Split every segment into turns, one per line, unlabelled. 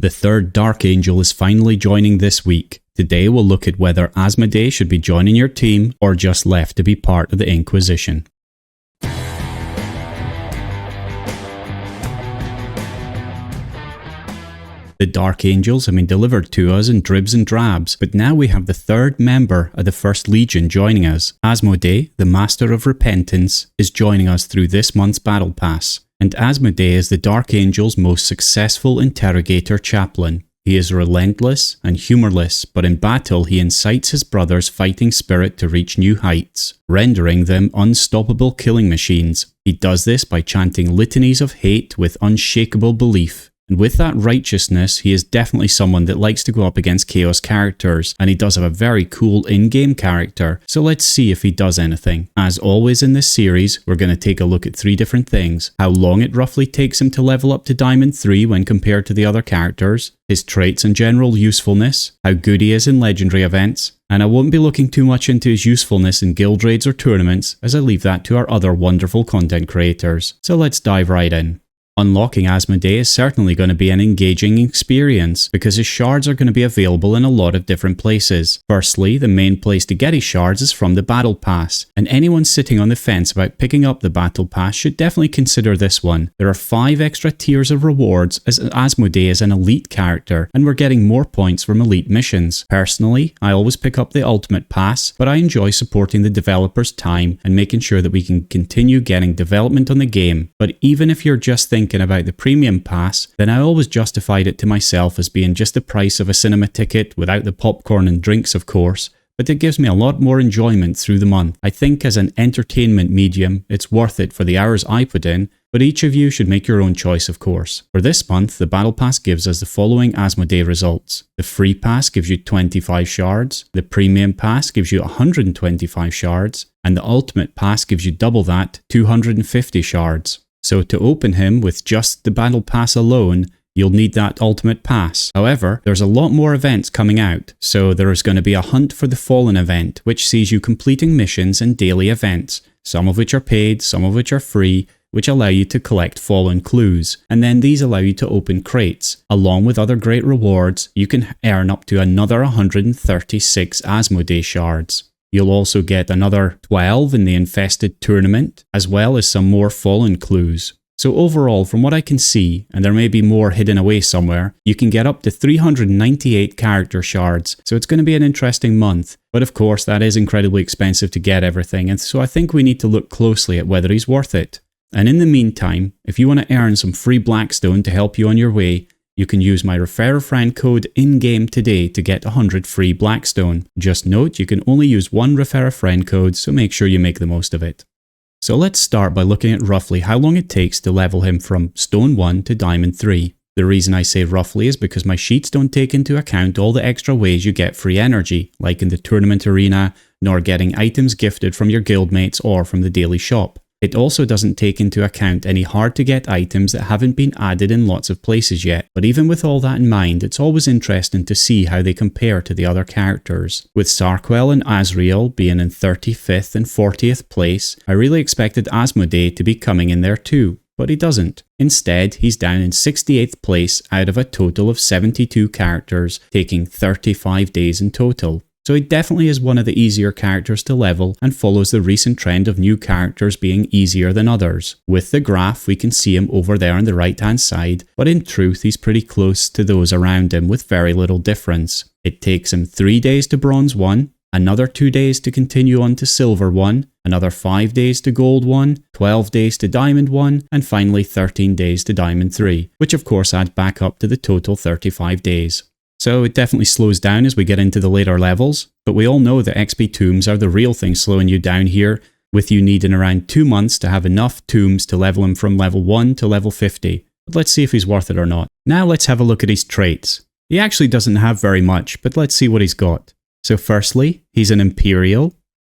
The third Dark Angel is finally joining this week. Today we'll look at whether Asmodai should be joining your team or just left to be part of the Inquisition. The Dark Angels have been delivered to us in dribs and drabs, but now we have the third member of the First Legion joining us. Asmodai, the Master of Repentance, is joining us through this month's Battle Pass. And Asmodai is the Dark Angel's most successful interrogator chaplain. He is relentless and humorless, but in battle he incites his brother's fighting spirit to reach new heights, rendering them unstoppable killing machines. He does this by chanting litanies of hate with unshakable belief. And with that righteousness, he is definitely someone that likes to go up against Chaos characters, and he does have a very cool in-game character, so let's see if he does anything. As always in this series, we're going to take a look at 3 different things: how long it roughly takes him to level up to Diamond 3 when compared to the other characters, his traits and general usefulness, how good he is in legendary events, and I won't be looking too much into his usefulness in guild raids or tournaments, as I leave that to our other wonderful content creators. So let's dive right in. Unlocking Asmodai is certainly going to be an engaging experience because his shards are going to be available in a lot of different places. Firstly, the main place to get his shards is from the Battle Pass, and anyone sitting on the fence about picking up the Battle Pass should definitely consider this one. There are 5 extra tiers of rewards as Asmodai is an elite character, and we're getting more points from elite missions. Personally, I always pick up the Ultimate Pass, but I enjoy supporting the developers' time and making sure that we can continue getting development on the game. But even if you're just thinking about the premium pass, then I always justified it to myself as being just the price of a cinema ticket without the popcorn and drinks, of course, but it gives me a lot more enjoyment through the month. I think as an entertainment medium, it's worth it for the hours I put in, but each of you should make your own choice, of course. For this month, the Battle Pass gives us the following Asmodai results. The Free Pass gives you 25 shards, the Premium Pass gives you 125 shards, and the Ultimate Pass gives you double that, 250 shards. So to open him with just the Battle Pass alone, you'll need that Ultimate Pass. However, there's a lot more events coming out, so there is going to be a Hunt for the Fallen event, which sees you completing missions and daily events, some of which are paid, some of which are free, which allow you to collect fallen clues, and then these allow you to open crates. Along with other great rewards, you can earn up to another 136 Asmodai shards. You'll also get another 12 in the Infested tournament, as well as some more fallen clues. So overall, from what I can see, and there may be more hidden away somewhere, you can get up to 398 character shards, so it's going to be an interesting month. But of course, that is incredibly expensive to get everything, and so I think we need to look closely at whether he's worth it. And in the meantime, if you want to earn some free blackstone to help you on your way, you can use my Referral Code in-game today to get 100 free blackstone. Just note, you can only use one Referral Code, so make sure you make the most of it. So let's start by looking at roughly how long it takes to level him from Stone 1 to Diamond 3. The reason I say roughly is because my sheets don't take into account all the extra ways you get free energy, like in the tournament arena, nor getting items gifted from your guildmates or from the daily shop. It also doesn't take into account any hard-to-get items that haven't been added in lots of places yet, but even with all that in mind, it's always interesting to see how they compare to the other characters. With Sarquel and Azrael being in 35th and 40th place, I really expected Asmodai to be coming in there too, but he doesn't. Instead, he's down in 68th place out of a total of 72 characters, taking 35 days in total. So he definitely is one of the easier characters to level and follows the recent trend of new characters being easier than others. With the graph, we can see him over there on the right hand side, but in truth he's pretty close to those around him with very little difference. It takes him 3 days to Bronze 1, another 2 days to continue on to Silver 1, another 5 days to Gold 1, 12 days to Diamond 1, and finally 13 days to Diamond 3, which of course adds back up to the total 35 days. So it definitely slows down as we get into the later levels, but we all know that XP tombs are the real thing slowing you down here, with you needing around 2 months to have enough tombs to level him from level 1 to level 50. But let's see if he's worth it or not. Now let's have a look at his traits. He actually doesn't have very much, but let's see what he's got. So firstly, he's an Imperial.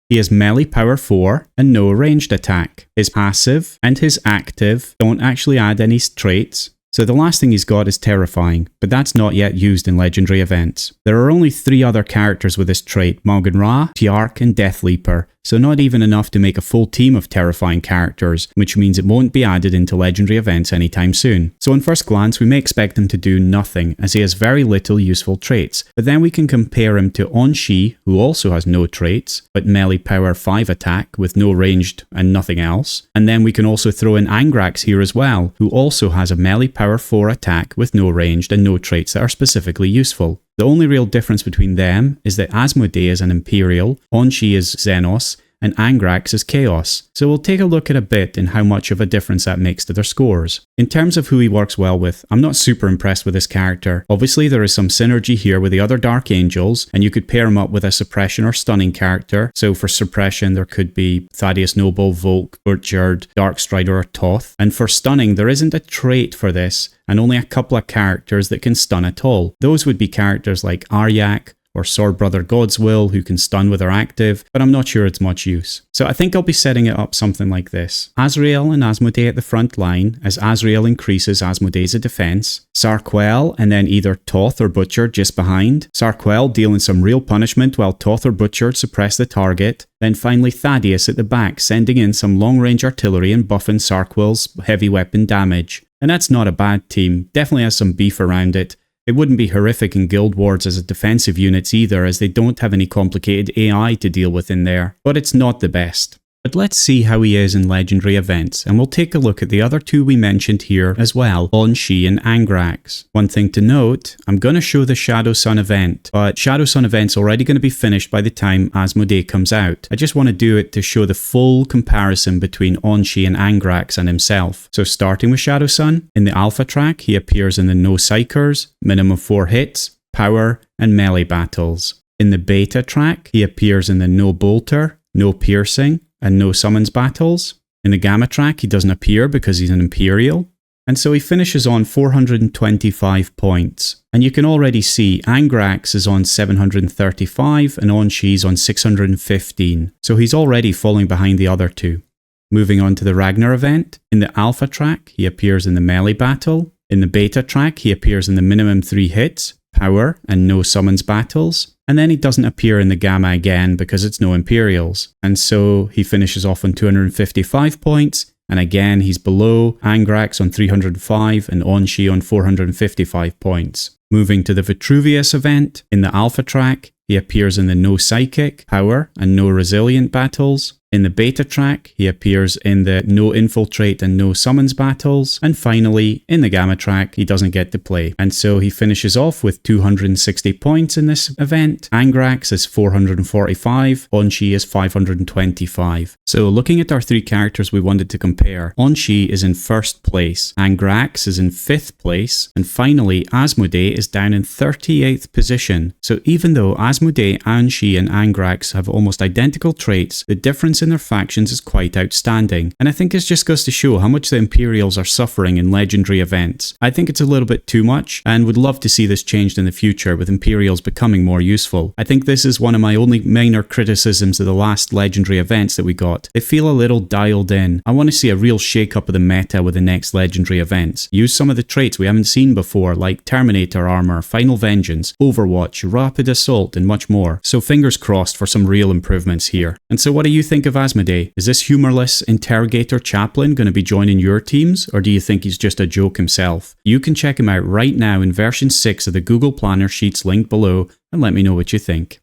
He has melee power 4 and no ranged attack. His passive and his active don't actually add any traits, So the last thing he's got is Terrifying, but that's not yet used in legendary events. There are only 3 other characters with this trait, Morgan Ra, Tiark and Deathleaper, so not even enough to make a full team of Terrifying characters, which means it won't be added into legendary events anytime soon. So on first glance we may expect him to do nothing, as he has very little useful traits, but then we can compare him to On-Shi, who also has no traits, but melee power 5 attack with no ranged and nothing else, and then we can also throw in Angrax here as well, who also has a melee power 4 attack with no ranged and no traits that are specifically useful. The only real difference between them is that Asmodai is an Imperial, On-Shi is Xenos, and Angrax is Chaos. So we'll take a look at a bit in how much of a difference that makes to their scores. In terms of who he works well with, I'm not super impressed with this character. Obviously there is some synergy here with the other Dark Angels, and you could pair him up with a suppression or stunning character. So for suppression there could be Thaddeus Noble, Volk, Burchard, Darkstrider or Toth. And for stunning there isn't a trait for this, and only a couple of characters that can stun at all. Those would be characters like Aryak, or Sword Brother God's Will, who can stun with their active, but I'm not sure it's much use. So I think I'll be setting it up something like this. Azrael and Asmodai at the front line, as Azrael increases Asmodai's defense. Sarquel, and then either Toth or Butcher just behind. Sarquel dealing some real punishment while Toth or Butcher suppress the target. Then finally Thaddeus at the back, sending in some long-range artillery and buffing Sarquel's heavy weapon damage. And that's not a bad team, definitely has some beef around it. It wouldn't be horrific in Guild Wars as a defensive units either, as they don't have any complicated AI to deal with in there, but it's not the best. But let's see how he is in legendary events, and we'll take a look at the other 2 we mentioned here as well, On-Shi and Angrax. One thing to note, I'm going to show the Shadow Sun event, but Shadow Sun event's already going to be finished by the time Asmodai comes out. I just want to do it to show the full comparison between On-Shi and Angrax and himself. So starting with Shadow Sun, in the Alpha track he appears in the No Psychers, minimum 4 hits, power and melee battles. In the Beta track he appears in the No Bolter, No Piercing, and no summons battles. In the Gamma track he doesn't appear because he's an Imperial, and so he finishes on 425 points. And you can already see Angrax is on 735 and On-Shi's on 615, so he's already falling behind the other 2. Moving on to the Ragnar event, in the Alpha track he appears in the melee battle. In the Beta track he appears in the minimum 3 hits, power and no summons battles. And then he doesn't appear in the Gamma again because it's no Imperials. And so he finishes off on 255 points, and again he's below Angrax on 305 and On-Shi on 455 points. Moving to the Vitruvius event, in the Alpha track he appears in the No Psychic, Power and No Resilient battles. In the Beta track, he appears in the No Infiltrate and No Summons battles. And finally, in the Gamma track, he doesn't get to play. And so he finishes off with 260 points in this event. Angrax is 445, On-Shi is 525. So looking at our 3 characters we wanted to compare, On-Shi is in 1st place, Angrax is in 5th place, and finally Asmodai is down in 38th position. So even though Asmodai, On-Shi and Angrax have almost identical traits, the difference in their factions is quite outstanding, and I think it just goes to show how much the Imperials are suffering in legendary events. I think it's a little bit too much, and would love to see this changed in the future with Imperials becoming more useful. I think this is one of my only minor criticisms of the last legendary events that we got. They feel a little dialed in. I want to see a real shake-up of the meta with the next legendary events. Use some of the traits we haven't seen before, like Terminator Armor, Final Vengeance, Overwatch, Rapid Assault, and much more. So fingers crossed for some real improvements here. And so what do you think of Asmodai? Is this humorless interrogator chaplain going to be joining your teams, or do you think he's just a joke himself? You can check him out right now in version 6 of the Google Planner sheets linked below and let me know what you think.